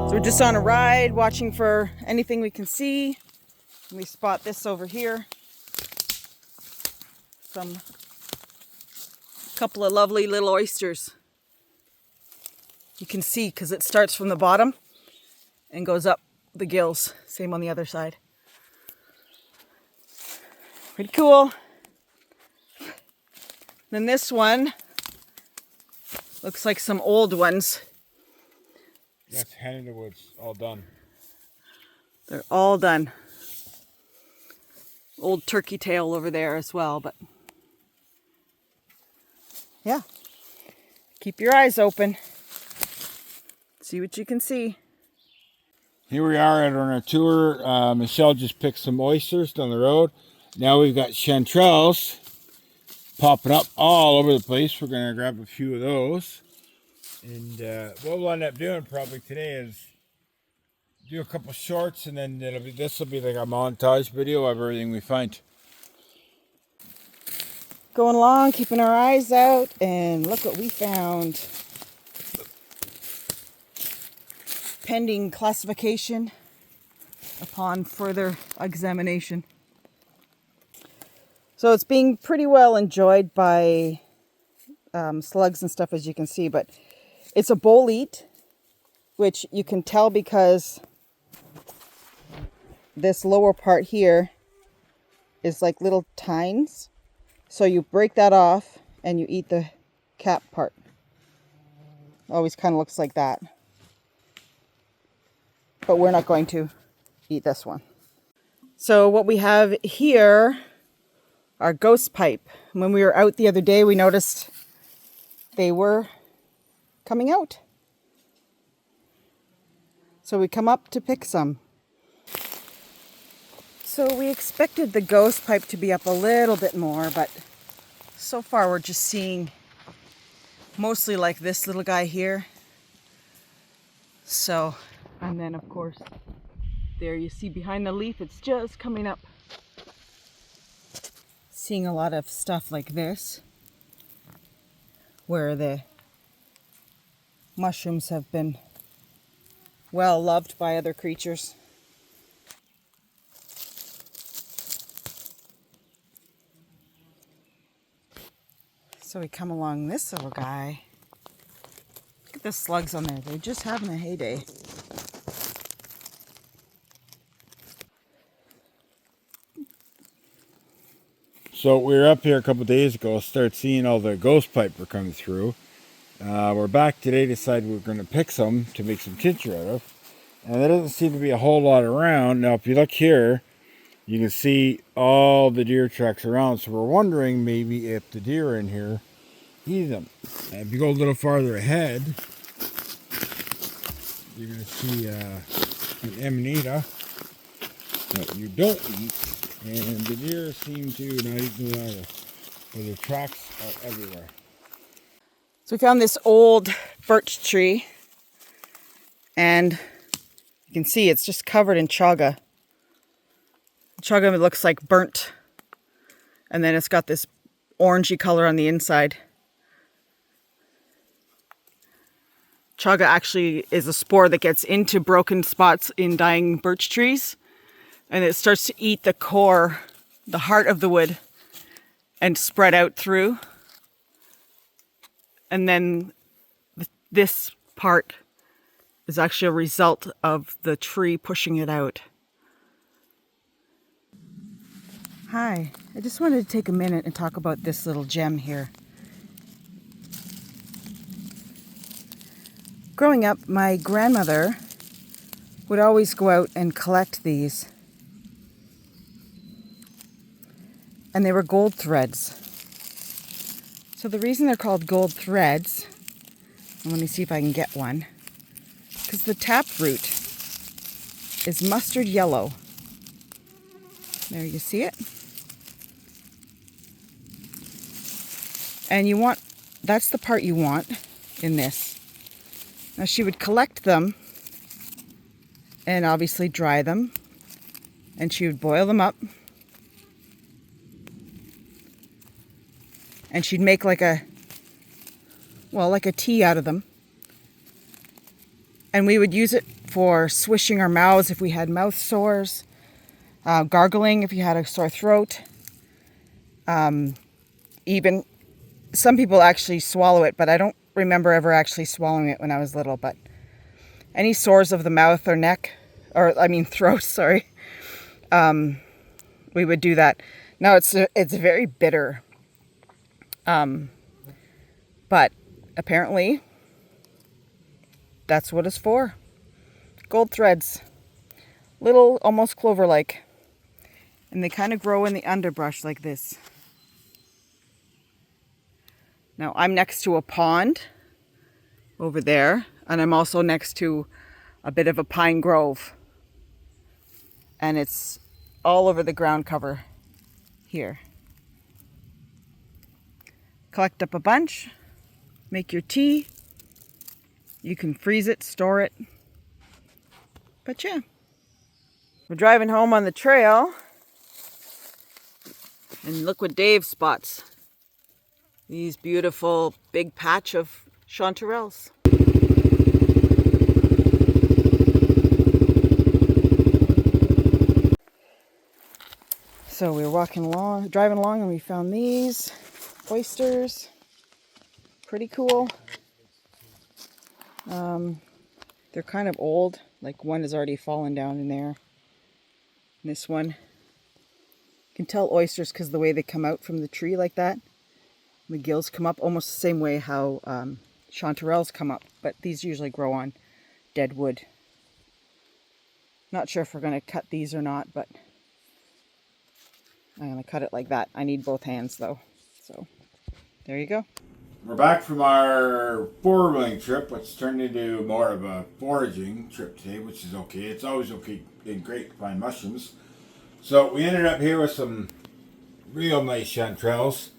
So we're just on a ride, watching for anything we can see. We spot this over here. Couple of lovely little oysters. You can see because it starts from the bottom and goes up the gills. Same on the other side. Pretty cool. Then this one looks like some old ones. That's hen in the woods, all done. They're all done. Old turkey tail over there as well, but yeah. Keep your eyes open. See what you can see. Here we are on our tour. Michelle just picked some oysters down the road. Now we've got chanterelles popping up all over the place. We're going to grab a few of those. And what we'll end up doing probably today is do a couple shorts, and then this will be like a montage video of everything we find. Going along, keeping our eyes out, and look what we found. Pending classification upon further examination. So it's being pretty well enjoyed by slugs and stuff, as you can see, but it's a bolete, which you can tell because this lower part here is like little tines. So you break that off and you eat the cap part. Always kind of looks like that. But we're not going to eat this one. So what we have here are ghost pipe. When we were out the other day, we noticed they were coming out. So we come up to pick some. So we expected the ghost pipe to be up a little bit more, but so far we're just seeing mostly like this little guy here. So, and then of course, there you see behind the leaf, it's just coming up. Seeing a lot of stuff like this, where the mushrooms have been well loved by other creatures. So we come along this little guy. Look at the slugs on there. They're just having a heyday. So we were up here a couple days ago, started seeing all the ghost pipe were coming through. We're back today, decided we're going to pick some to make some tincture out of. And there doesn't seem to be a whole lot around. Now if you look here, you can see all the deer tracks around. So we're wondering maybe if the deer in here eat them. And if you go a little farther ahead, you're going to see an amanita that you don't eat. And the deer seem to not eat them either. But the tracks are everywhere. So we found this old birch tree. And you can see it's just covered in chaga. Chaga looks like burnt. And then it's got this orangey color on the inside. Chaga actually is a spore that gets into broken spots in dying birch trees. And it starts to eat the core, the heart of the wood, and spread out through. And then this part is actually a result of the tree pushing it out. Hi, I just wanted to take a minute and talk about this little gem here. Growing up, my grandmother would always go out and collect these. And they were gold threads. So the reason they're called gold threads, and let me see if I can get one, because the taproot is mustard yellow. There, you see it? And you want, that's the part you want in this. Now she would collect them and obviously dry them, and she would boil them up. And she'd make like a tea out of them. And we would use it for swishing our mouths if we had mouth sores, gargling if you had a sore throat. Even some people actually swallow it, but I don't remember ever actually swallowing it when I was little. But any sores of the mouth or neck, throat, sorry, we would do that. Now it's very bitter, but apparently that's what it's for. Gold threads, little, almost clover-like, and they kind of grow in the underbrush like this. Now I'm next to a pond over there, and I'm also next to a bit of a pine grove, and it's all over the ground cover here. Collect up a bunch, make your tea. You can freeze it, store it. But yeah, we're driving home on the trail, and look what Dave spots. These beautiful big patch of chanterelles. So we were driving along, and we found these oysters. Pretty cool. They're kind of old. Like one has already fallen down in there. And this one, you can tell oysters because the way they come out from the tree like that. The gills come up almost the same way how chanterelles come up, but these usually grow on dead wood. Not sure if we're going to cut these or not, but I'm going to cut it like that. I need both hands though. So there you go. We're back from our four-wheeling trip, which turned into more of a foraging trip today, which is okay. It's always okay and great to find mushrooms. So we ended up here with some real nice chanterelles.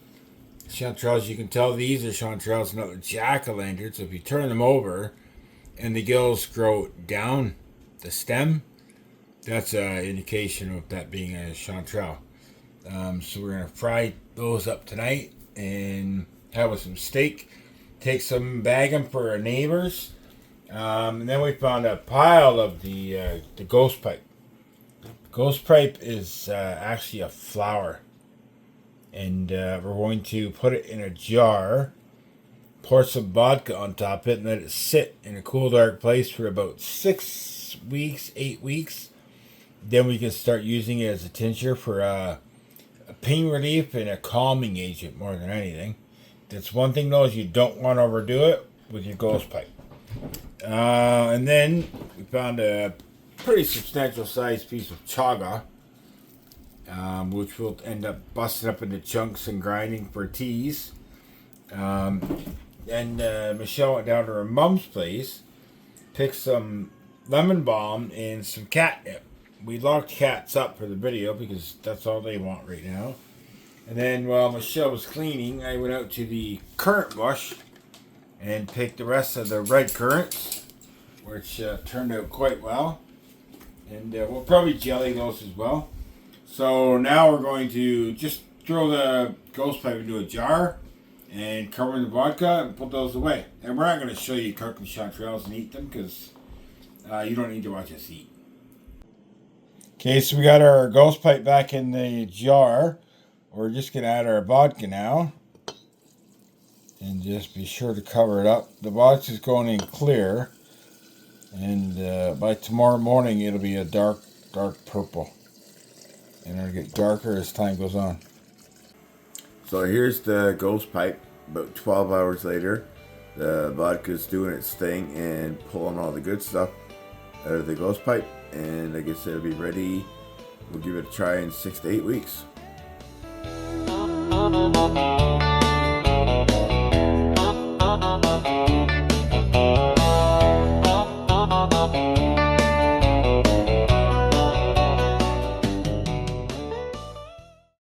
Chanterelles, you can tell these are chanterelles, not the jack-o'-lanterns. So if you turn them over and the gills grow down the stem, that's an indication of that being a chanterelle. So we're going to fry those up tonight and have with some steak. Take some, bag them for our neighbors. And then we found a pile of the ghost pipe. Ghost pipe is actually a flower. And we're going to put it in a jar, pour some vodka on top of it, and let it sit in a cool, dark place for about 6 weeks, 8 weeks. Then we can start using it as a tincture for a pain relief and a calming agent more than anything. That's one thing though, is you don't want to overdo it with your ghost pipe. And then we found a pretty substantial sized piece of chaga, which we'll end up busting up into chunks and grinding for teas. And Michelle went down to her mom's place, picked some lemon balm and some catnip. We locked cats up for the video because that's all they want right now. And then while Michelle was cleaning, I went out to the currant bush and picked the rest of the red currants, which turned out quite well. And we'll probably jelly those as well. So now we're going to just throw the ghost pipe into a jar and cover in the vodka and put those away. And we're not going to show you cooking chanterelles and eat them because you don't need to watch us eat. Okay, so we got our ghost pipe back in the jar. We're just going to add our vodka now. And just be sure to cover it up. The vodka is going in clear. And by tomorrow morning, it'll be a dark purple. And it'll get darker as time goes on. So here's the ghost pipe. About 12 hours later, the vodka's doing its thing and pulling all the good stuff out of the ghost pipe. And like I said, it'll be ready. We'll give it a try in 6 to 8 weeks.